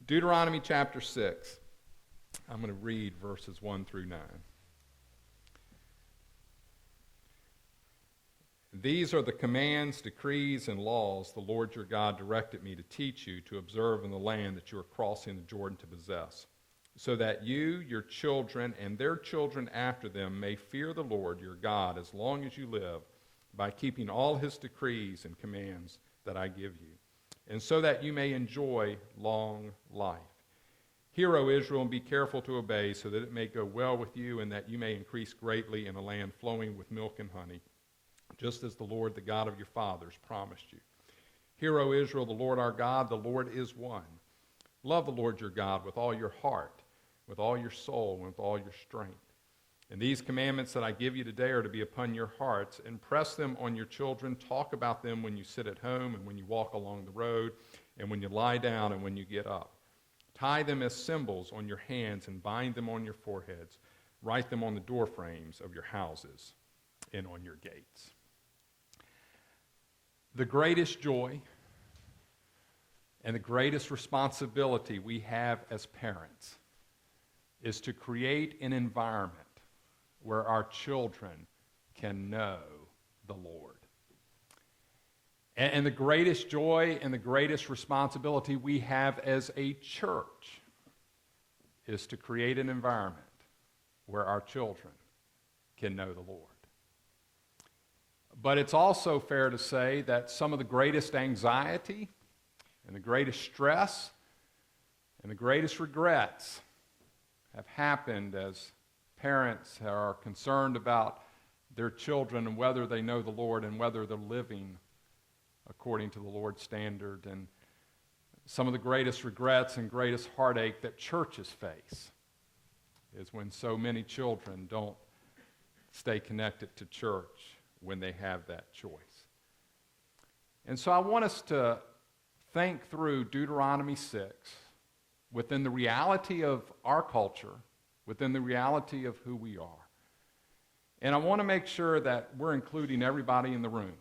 Deuteronomy chapter 6. I'm going to read verses 1 through 9. These are the commands, decrees, and laws the Lord your God directed me to teach you to observe in the land that you are crossing the Jordan to possess, so that you, your children, and their children after them may fear the Lord your God as long as you live, by keeping all his decrees and commands that I give you, and so that you may enjoy long life. Hear, O Israel, and be careful to obey, so that it may go well with you, and that you may increase greatly in a land flowing with milk and honey, just as the Lord, the God of your fathers, promised you. Hear, O Israel, the Lord our God, the Lord is one. Love the Lord your God with all your heart, with all your soul, and with all your strength. And these commandments that I give you today are to be upon your hearts. Impress them on your children. Talk about them when you sit at home and when you walk along the road and when you lie down and when you get up. Tie them as symbols on your hands and bind them on your foreheads. Write them on the doorframes of your houses and on your gates. The greatest joy and the greatest responsibility we have as parents is to create an environment where our children can know the Lord. And the greatest joy and the greatest responsibility we have as a church is to create an environment where our children can know the Lord. But it's also fair to say that some of the greatest anxiety and the greatest stress and the greatest regrets have happened as parents are concerned about their children and whether they know the Lord and whether they're living according to the Lord's standard. And some of the greatest regrets and greatest heartache that churches face is when so many children don't stay connected to church when they have that choice. And so I want us to think through Deuteronomy 6 within the reality of our culture, within the reality of who we are. And I want to make sure that we're including everybody in the room,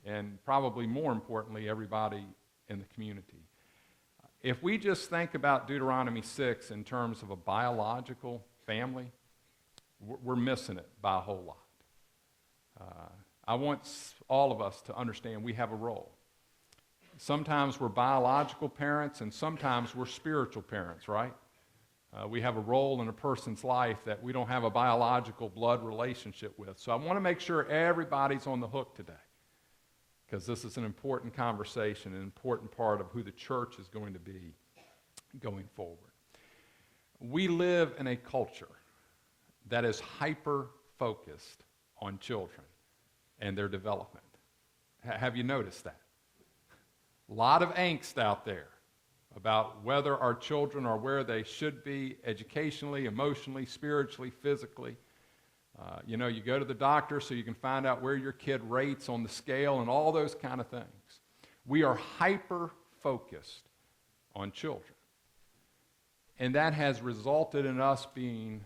and probably more importantly, everybody in the community. If we just think about Deuteronomy 6 in terms of a biological family, we're missing it by a whole lot. I want all of us to understand we have a role. Sometimes we're biological parents, and sometimes we're spiritual parents, right? We have a role in a person's life that we don't have a biological blood relationship with. So I want to make sure everybody's on the hook today, because this is an important conversation, an important part of who the church is going to be going forward. We live in a culture that is hyper-focused on children and their development. Have you noticed that? A lot of angst out there about whether our children are where they should be educationally, emotionally, spiritually, physically. You go to the doctor so you can find out where your kid rates on the scale and all those kind of things. We are hyper-focused on children. And that has resulted in us being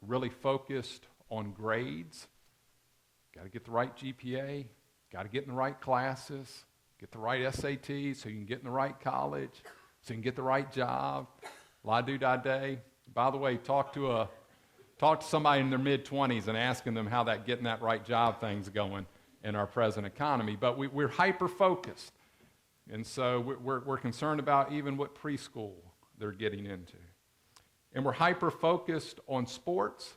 really focused on grades. Got to get the right GPA, got to get in the right classes, get the right SATs so you can get in the right college, so you can get the right job. La-do-da-day. By the way, talk to somebody in their mid-20s and asking them how that getting that right job thing's going in our present economy. But we're hyper-focused. And so we're concerned about even what preschool they're getting into. And we're hyper-focused on sports.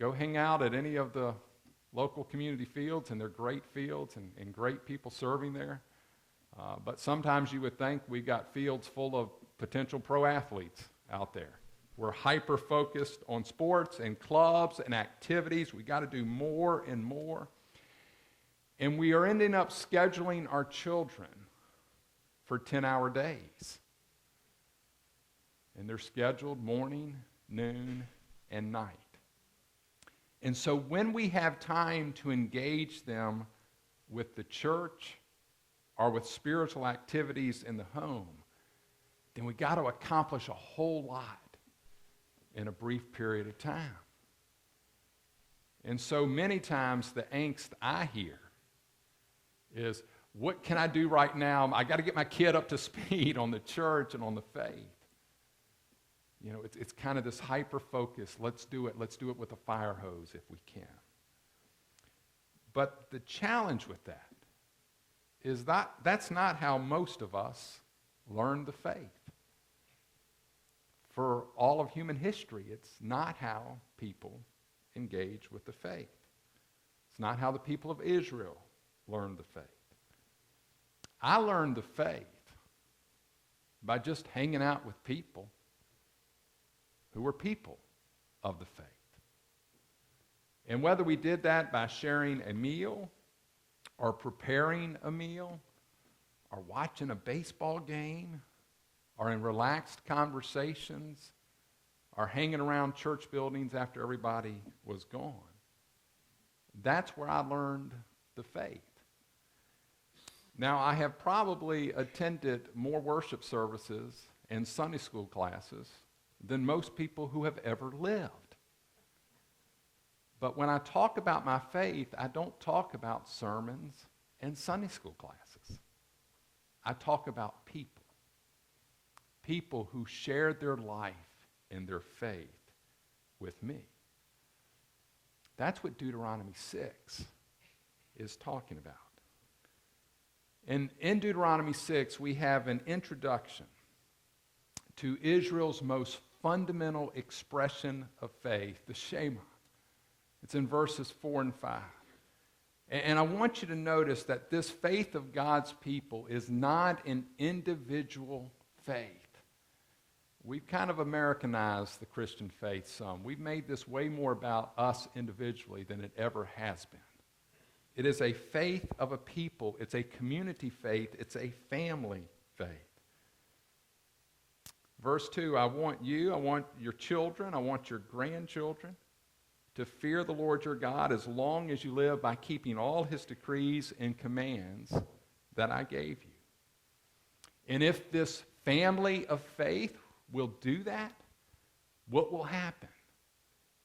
Go hang out at any of the local community fields, and they're great fields and great people serving there. But sometimes you would think we've got fields full of potential pro athletes out there. We're hyper-focused on sports and clubs and activities. We got to do more and more. And we are ending up scheduling our children for 10-hour days. And they're scheduled morning, noon, and night. And so when we have time to engage them with the church or with spiritual activities in the home, then we got to accomplish a whole lot in a brief period of time. And so many times the angst I hear is, What can I do right now? I got to get my kid up to speed on the church and on the faith. You know, it's kind of this hyper-focus. Let's do it with a fire hose if we can. But the challenge with that is that's not how most of us learn the faith. For all of human history, it's not how people engage with the faith. It's not how the people of Israel learned the faith. I learned the faith by just hanging out with people who were people of the faith. And whether we did that by sharing a meal or preparing a meal or watching a baseball game or in relaxed conversations or hanging around church buildings after everybody was gone, that's where I learned the faith. Now, I have probably attended more worship services and Sunday school classes than most people who have ever lived. But when I talk about my faith, I don't talk about sermons and Sunday school classes. I talk about people. People who shared their life and their faith with me. That's what Deuteronomy 6 is talking about. And in Deuteronomy 6, we have an introduction to Israel's most fundamental expression of faith, the Shema. It's in verses 4 and 5. And I want you to notice that this faith of God's people is not an individual faith. We've kind of Americanized the Christian faith some. We've made this way more about us individually than it ever has been. It is a faith of a people. It's a community faith. It's a family faith. Verse 2, I want your children, I want your grandchildren to fear the Lord your God as long as you live by keeping all his decrees and commands that I gave you. And if this family of faith will do that, what will happen?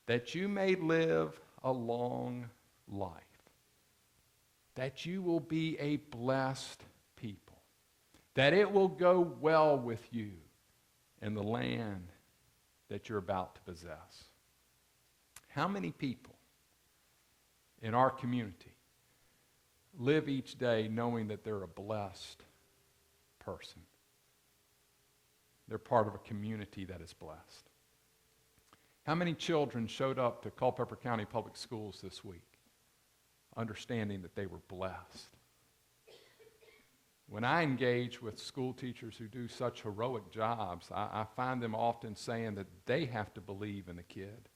That you may live a long life. That you will be a blessed people. That it will go well with you in the land that you're about to possess. How many people in our community live each day knowing that they're a blessed person? They're part of a community that is blessed. How many children showed up to Culpeper County Public Schools this week understanding that they were blessed? When I engage with school teachers who do such heroic jobs, I find them often saying that they have to believe in the kid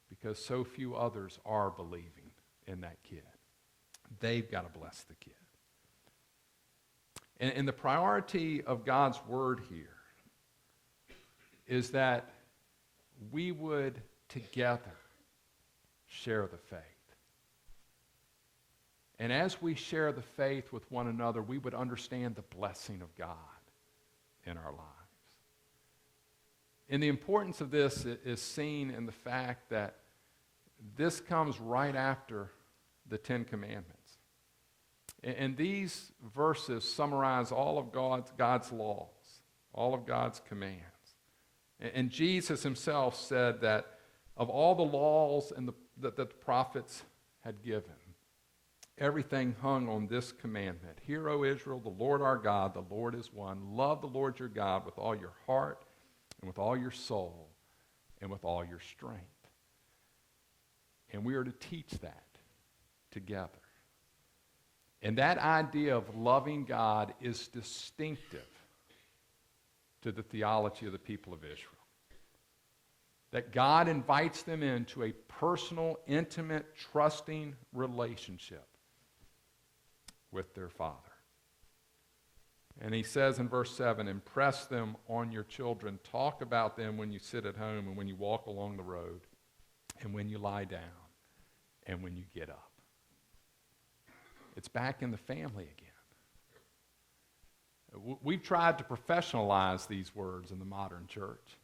because so few others are believing in that kid. They've got to bless the kid. And the priority of God's word here is that we would together share the faith. And as we share the faith with one another, we would understand the blessing of God in our lives. And the importance of this is seen in the fact that this comes right after the Ten Commandments. And these verses summarize all of God's laws, all of God's commands. And Jesus himself said that of all the laws that the prophets had given, everything hung on this commandment. Hear, O Israel, the Lord our God, the Lord is one. Love the Lord your God with all your heart and with all your soul and with all your strength. And we are to teach that together. And that idea of loving God is distinctive to the theology of the people of Israel. That God invites them into a personal, intimate, trusting relationship with their Father. And he says in verse 7, impress them on your children. Talk about them when you sit at home and when you walk along the road and when you lie down and when you get up. It's back in the family again. We've tried to professionalize these words in the modern church.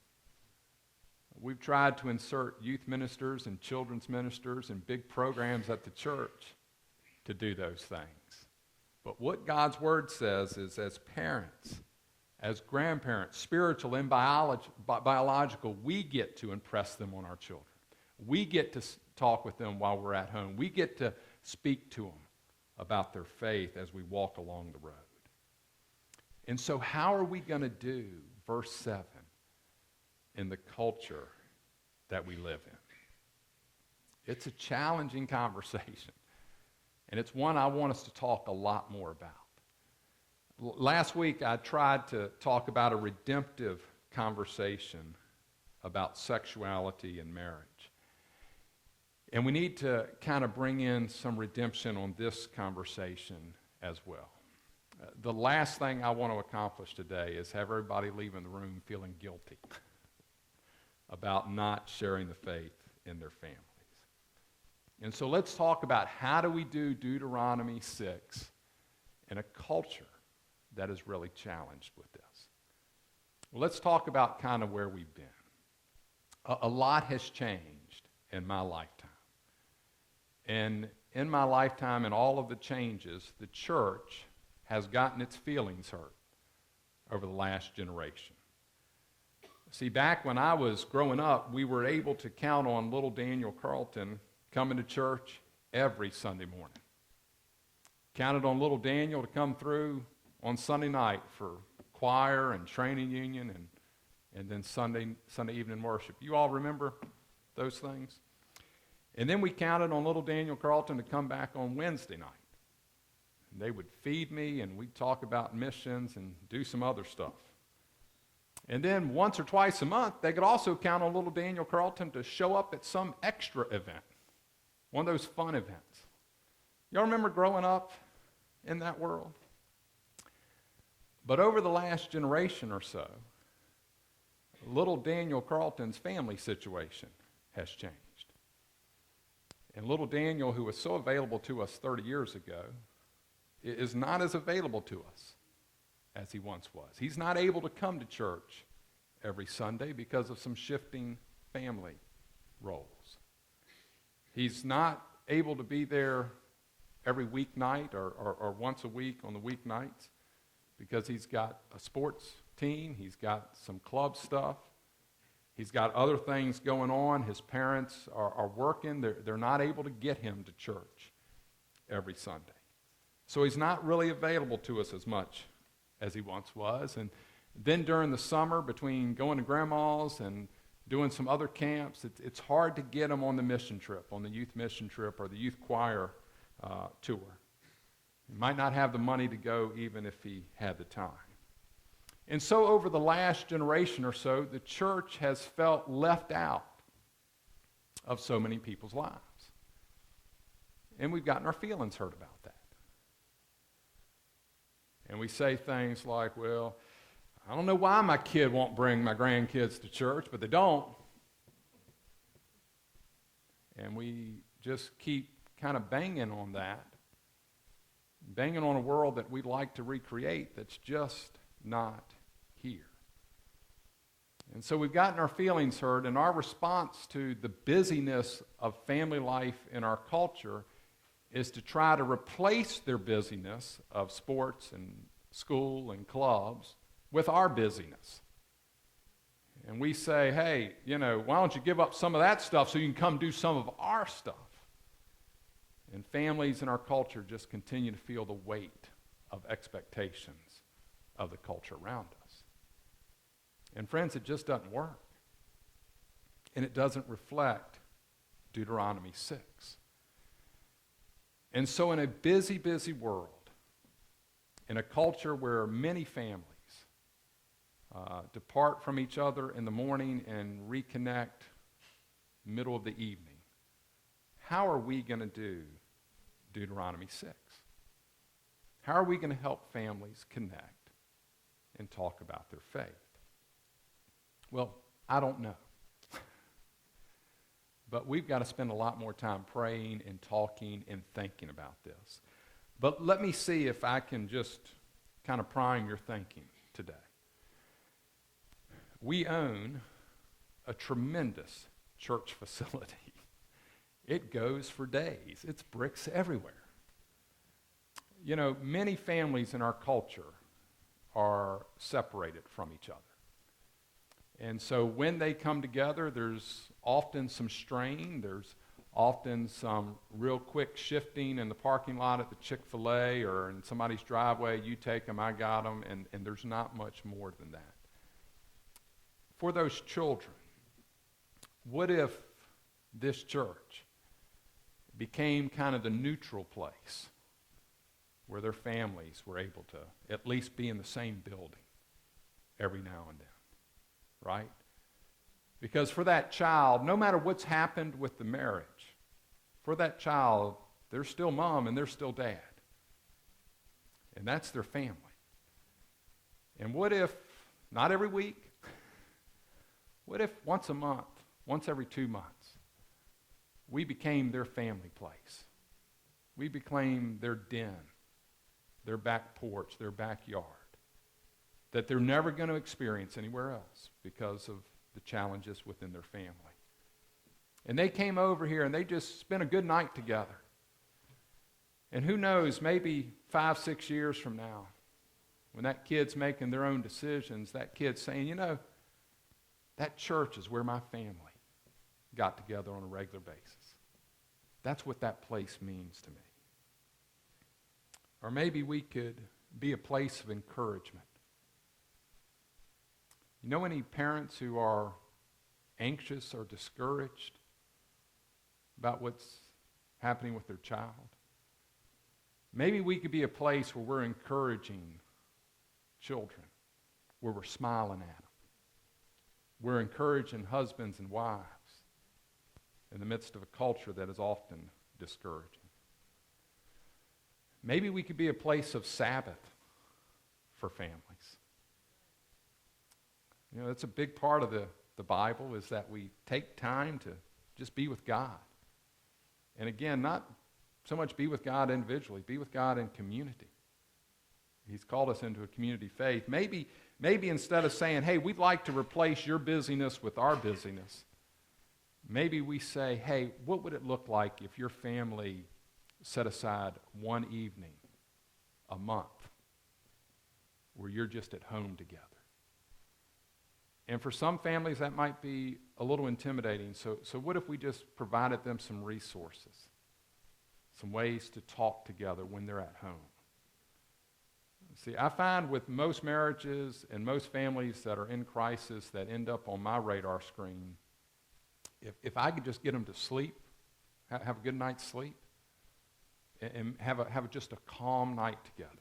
We've tried to insert youth ministers and children's ministers and big programs at the church to do those things. But what God's Word says is, as parents, as grandparents, spiritual and biological, we get to impress them on our children. We get to talk with them while we're at home. We get to speak to them about their faith as we walk along the road. And so how are we going to do verse 7 in the culture that we live in? It's a challenging conversation, and it's one I want us to talk a lot more about. Last week, I tried to talk about a redemptive conversation about sexuality and marriage. And we need to kind of bring in some redemption on this conversation as well. The last thing I want to accomplish today is have everybody leaving the room feeling guilty about not sharing the faith in their families. And so let's talk about how do we do Deuteronomy 6 in a culture that is really challenged with this. Well, let's talk about kind of where we've been. A lot has changed in my lifetime. And in my lifetime and all of the changes, the church has gotten its feelings hurt over the last generation. See, back when I was growing up, we were able to count on little Daniel Carlton coming to church every Sunday morning. Counted on little Daniel to come through on Sunday night for choir and training union and then Sunday evening worship. You all remember those things? And then we counted on little Daniel Carlton to come back on Wednesday night. And they would feed me, and we'd talk about missions and do some other stuff. And then once or twice a month, they could also count on little Daniel Carlton to show up at some extra event, one of those fun events. Y'all remember growing up in that world? But over the last generation or so, little Daniel Carlton's family situation has changed. And little Daniel, who was so available to us 30 years ago, is not as available to us as he once was. He's not able to come to church every Sunday because of some shifting family roles. He's not able to be there every weeknight or once a week on the weeknights because he's got a sports team, he's got some club stuff, he's got other things going on. His parents are working. They're not able to get him to church every Sunday. So he's not really available to us as much as he once was. And then during the summer, between going to grandma's and doing some other camps, it's hard to get him on the mission trip, on the youth mission trip or the youth choir tour. He might not have the money to go even if he had the time. And so over the last generation or so, the church has felt left out of so many people's lives. And we've gotten our feelings hurt about that. And we say things like, well, I don't know why my kid won't bring my grandkids to church, but they don't. And we just keep kind of banging on that, banging on a world that we'd like to recreate that's just not here. And so we've gotten our feelings hurt, and our response to the busyness of family life in our culture is to try to replace their busyness of sports and school and clubs with our busyness. And we say, hey, why don't you give up some of that stuff so you can come do some of our stuff? And families in our culture just continue to feel the weight of expectations of the culture around us. And friends, it just doesn't work. And it doesn't reflect Deuteronomy 6. And so in a busy, busy world, in a culture where many families depart from each other in the morning and reconnect middle of the evening, how are we going to do Deuteronomy 6? How are we going to help families connect and talk about their faith? Well, I don't know. But we've got to spend a lot more time praying and talking and thinking about this. But let me see if I can just kind of prime your thinking today. We own a tremendous church facility. It goes for days. It's bricks everywhere. You know, many families in our culture are separated from each other. And so when they come together, there's often some strain. There's often some real quick shifting in the parking lot at the Chick-fil-A or in somebody's driveway. You take them, I got them, and there's not much more than that. For those children, what if this church became kind of the neutral place where their families were able to at least be in the same building every now and then, right? Because for that child, no matter what's happened with the marriage, for that child, they're still mom and they're still dad. And that's their family. And what if, not every week, what if once a month, once every 2 months, we became their family place? We became their den, their back porch, their backyard, that they're never going to experience anywhere else because of the challenges within their family. And they came over here and they just spent a good night together. And who knows, maybe 5, 6 years from now, when that kid's making their own decisions, that kid's saying, you know, that church is where my family got together on a regular basis. That's what that place means to me. Or maybe we could be a place of encouragement. You know any parents who are anxious or discouraged about what's happening with their child? Maybe we could be a place where we're encouraging children, where we're smiling at them. We're encouraging husbands and wives in the midst of a culture that is often discouraging. Maybe we could be a place of Sabbath for families. You know, that's a big part of the Bible, is that we take time to just be with God. And again, not so much be with God individually, be with God in community. He's called us into a community faith. Maybe instead of saying, hey, we'd like to replace your busyness with our busyness, maybe we say, hey, what would it look like if your family set aside one evening a month where you're just at home together? And for some families, that might be a little intimidating. So what if we just provided them some resources, some ways to talk together when they're at home? See, I find with most marriages and most families that are in crisis that end up on my radar screen, if I could just get them to sleep, have a good night's sleep, and have just a calm night together,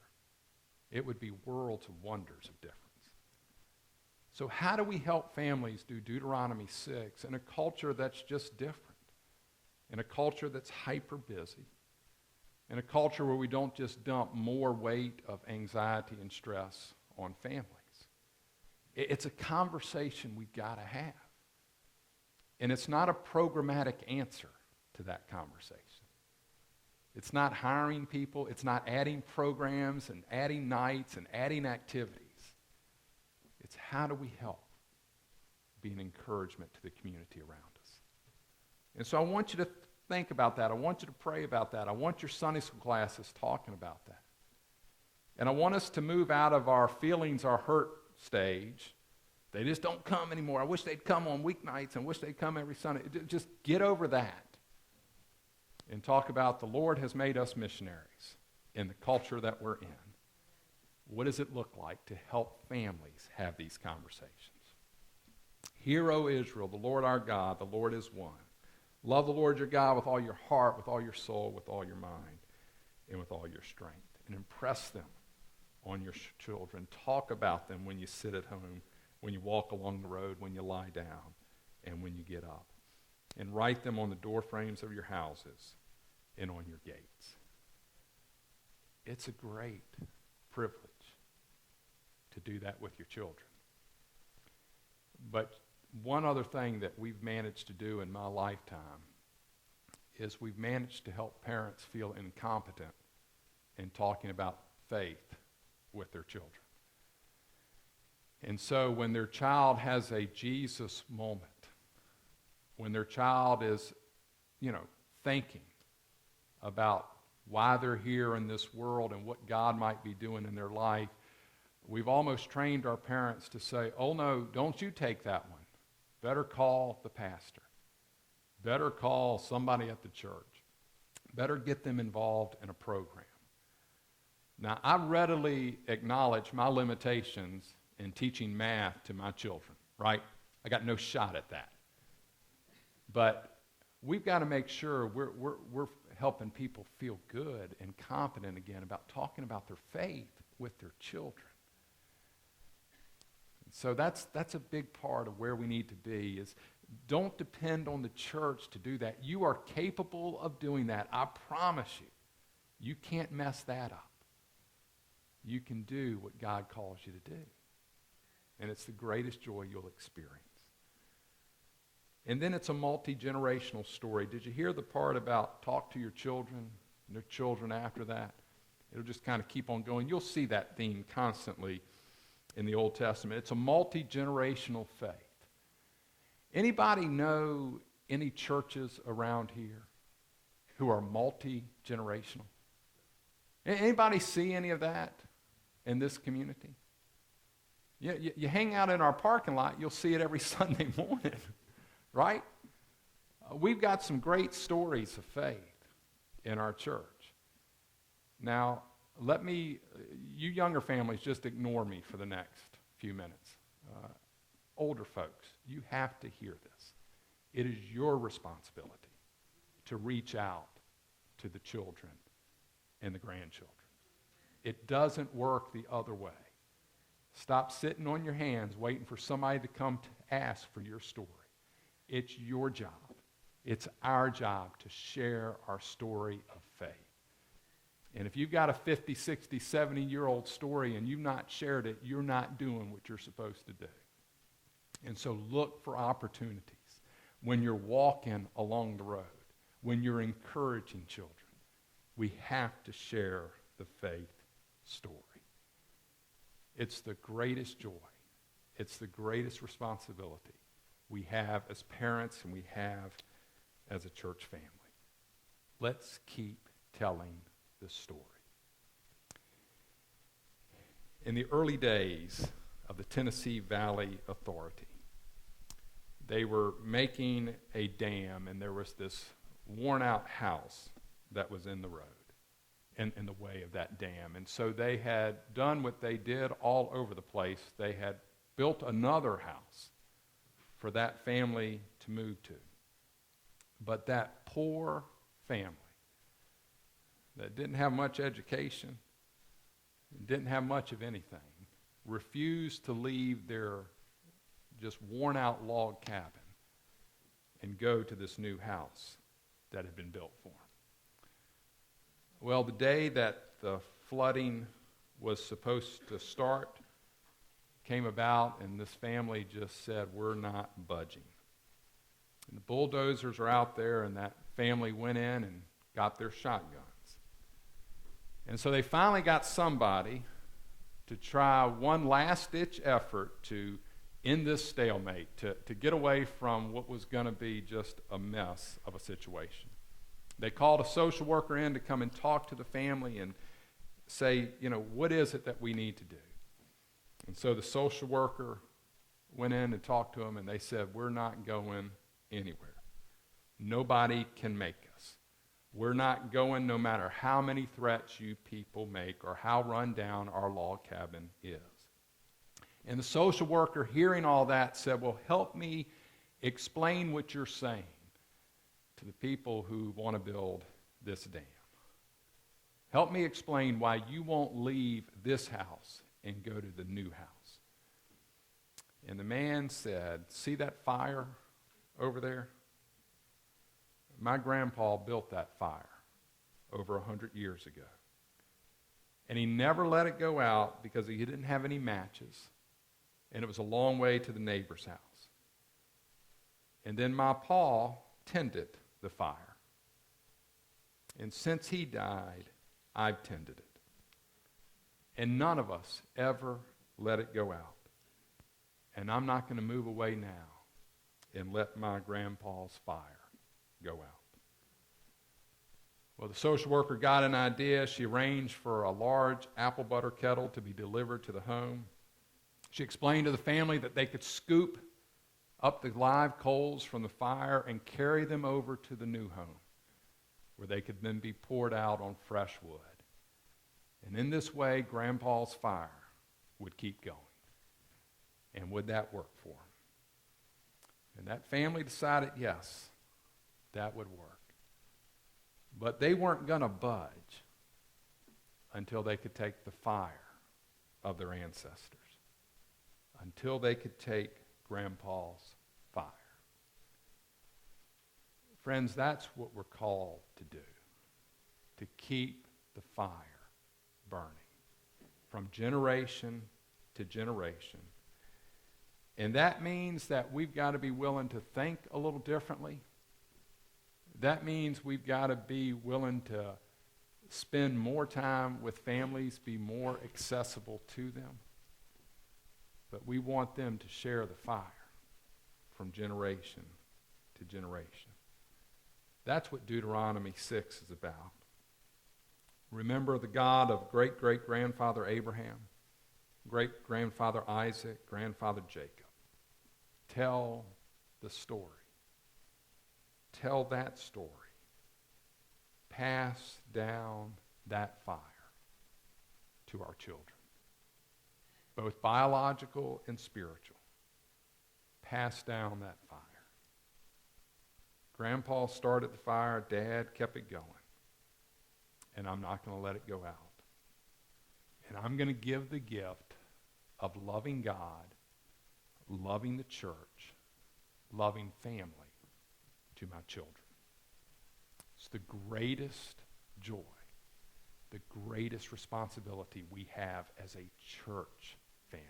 it would be worlds of wonders of difference. So how do we help families do Deuteronomy 6 in a culture that's just different, in a culture that's hyper busy, in a culture where we don't just dump more weight of anxiety and stress on families? It's a conversation we've got to have. And it's not a programmatic answer to that conversation. It's not hiring people. It's not adding programs and adding nights and adding activities. It's how do we help be an encouragement to the community around us? And so I want you to think about that. I want you to pray about that. I want your Sunday school classes talking about that. And I want us to move out of our feelings are hurt stage. They just don't come anymore. I wish they'd come on weeknights and wish they'd come every Sunday. Just get over that and talk about the Lord has made us missionaries in the culture that we're in. What does it look like to help families have these conversations? Hear, O Israel, the Lord our God, the Lord is one. Love the Lord your God with all your heart, with all your soul, with all your mind, and with all your strength. And impress them on your children. Talk about them when you sit at home, when you walk along the road, when you lie down, and when you get up. And write them on the door frames of your houses and on your gates. It's a great privilege to do that with your children. But one other thing that we've managed to do in my lifetime is we've managed to help parents feel incompetent in talking about faith with their children. And so when their child has a Jesus moment, when their child is, thinking about why they're here in this world and what God might be doing in their life, we've almost trained our parents to say, oh no, don't you take that one. Better call the pastor. Better call somebody at the church. Better get them involved in a program. Now, I readily acknowledge my limitations in teaching math to my children, right? I got no shot at that. But we've got to make sure we're helping people feel good and confident again about talking about their faith with their children. So that's a big part of where we need to be is don't depend on the church to do that. You are capable of doing that. I promise you. You can't mess that up. You can do what God calls you to do. And it's the greatest joy you'll experience. And then it's a multi-generational story. Did you hear the part about talk to your children and their children after that? It'll just kind of keep on going. You'll see that theme constantly in the Old Testament. It's a multi-generational faith. Anybody know any churches around here who are multi-generational? Anybody see any of that in this community? You hang out in our parking lot, you'll see it every Sunday morning, right? We've got some great stories of faith in our church. Now, you younger families, just ignore me for the next few minutes. Older folks, you have to hear this. It is your responsibility to reach out to the children and the grandchildren. It doesn't work the other way. Stop sitting on your hands waiting for somebody to come to ask for your story. It's your job. It's our job to share our story of faith. And if you've got a 50, 60, 70-year-old story and you've not shared it, you're not doing what you're supposed to do. And so look for opportunities when you're walking along the road, when you're encouraging children. We have to share the faith story. It's the greatest joy. It's the greatest responsibility we have as parents and we have as a church family. Let's keep telling the story. In the early days of the Tennessee Valley Authority, they were making a dam, and there was this worn-out house that was in the road, in the way of that dam. And so they had done what they did all over the place. They had built another house for that family to move to. But that poor family that didn't have much education, didn't have much of anything, refused to leave their just worn-out log cabin and go to this new house that had been built for them. Well, the day that the flooding was supposed to start came about, and this family just said, we're not budging. And the bulldozers are out there, and that family went in and got their shotguns. And so they finally got somebody to try one last-ditch effort to end this stalemate, to get away from what was going to be just a mess of a situation. They called a social worker in to come and talk to the family and say, what is it that we need to do? And so the social worker went in and talked to them, and they said, we're not going anywhere. Nobody can make us. We're not going no matter how many threats you people make or how run down our log cabin is. And the social worker, hearing all that, said, well, help me explain what you're saying to the people who want to build this dam. Help me explain why you won't leave this house and go to the new house. And the man said, see that fire over there? My grandpa built that fire over 100 years ago. And he never let it go out because he didn't have any matches. And it was a long way to the neighbor's house. And then my pa tended the fire. And since he died, I've tended it. And none of us ever let it go out. And I'm not going to move away now and let my grandpa's fire go out. Well, the social worker got an idea. She arranged for a large apple butter kettle to be delivered to the home. She explained to the family that they could scoop up the live coals from the fire and carry them over to the new home, where they could then be poured out on fresh wood. And in this way, Grandpa's fire would keep going. And would that work for him? And that family decided, yes, that would work. But they weren't going to budge until they could take the fire of their ancestors, until they could take Grandpa's fire. Friends, that's what we're called to do, to keep the fire burning from generation to generation. And that means that we've got to be willing to think a little differently. That means we've got to be willing to spend more time with families, be more accessible to them. But we want them to share the fire from generation to generation. That's what Deuteronomy 6 is about. Remember the God of great-great-grandfather Abraham, great-grandfather Isaac, grandfather Jacob. Tell the story. Tell that story. Pass down that fire to our children, both biological and spiritual. Pass down that fire. Grandpa started the fire, Dad kept it going, and I'm not going to let it go out. And I'm going to give the gift of loving God, loving the church, loving family to my children. It's the greatest joy, the greatest responsibility we have as a church family,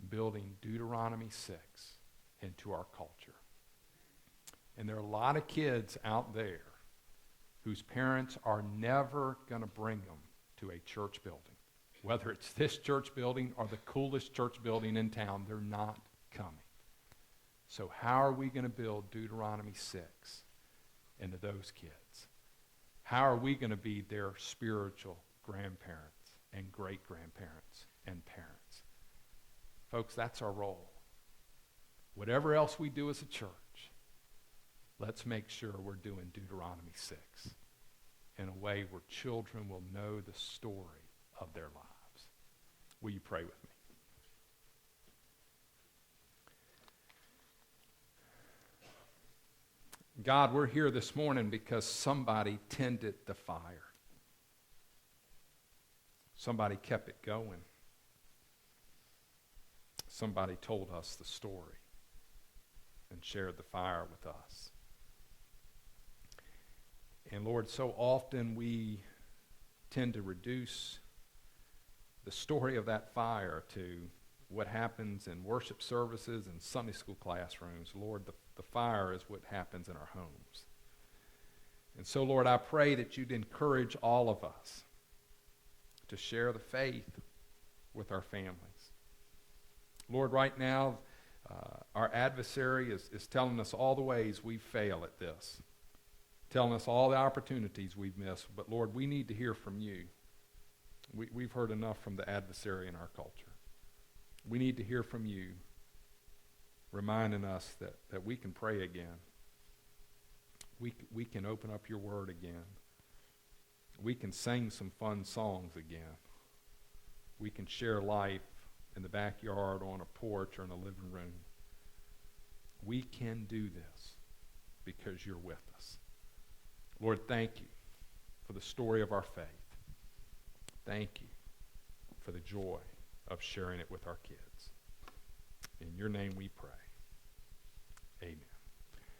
building Deuteronomy 6 into our culture. And there are a lot of kids out there whose parents are never going to bring them to a church building. Whether it's this church building or the coolest church building in town, they're not coming. So how are we going to build Deuteronomy 6 into those kids? How are we going to be their spiritual grandparents and great-grandparents and parents? Folks, that's our role. Whatever else we do as a church, let's make sure we're doing Deuteronomy 6 in a way where children will know the story of their lives. Will you pray with me? God, we're here this morning because somebody tended the fire. Somebody kept it going. Somebody told us the story and shared the fire with us. And Lord, so often we tend to reduce the story of that fire to what happens in worship services and Sunday school classrooms. Lord, the fire is what happens in our homes. And so, Lord, I pray that you'd encourage all of us to share the faith with our families. Lord, right now, our adversary is telling us all the ways we fail at this, telling us all the opportunities we've missed. But, Lord, we need to hear from you. We've heard enough from the adversary in our culture. We need to hear from you, reminding us that we can pray again. We can open up your word again. We can sing some fun songs again. We can share life in the backyard, on a porch, or in a living room. We can do this because you're with us. Lord, thank you for the story of our faith. Thank you for the joy of sharing it with our kids. In your name we pray. Amen.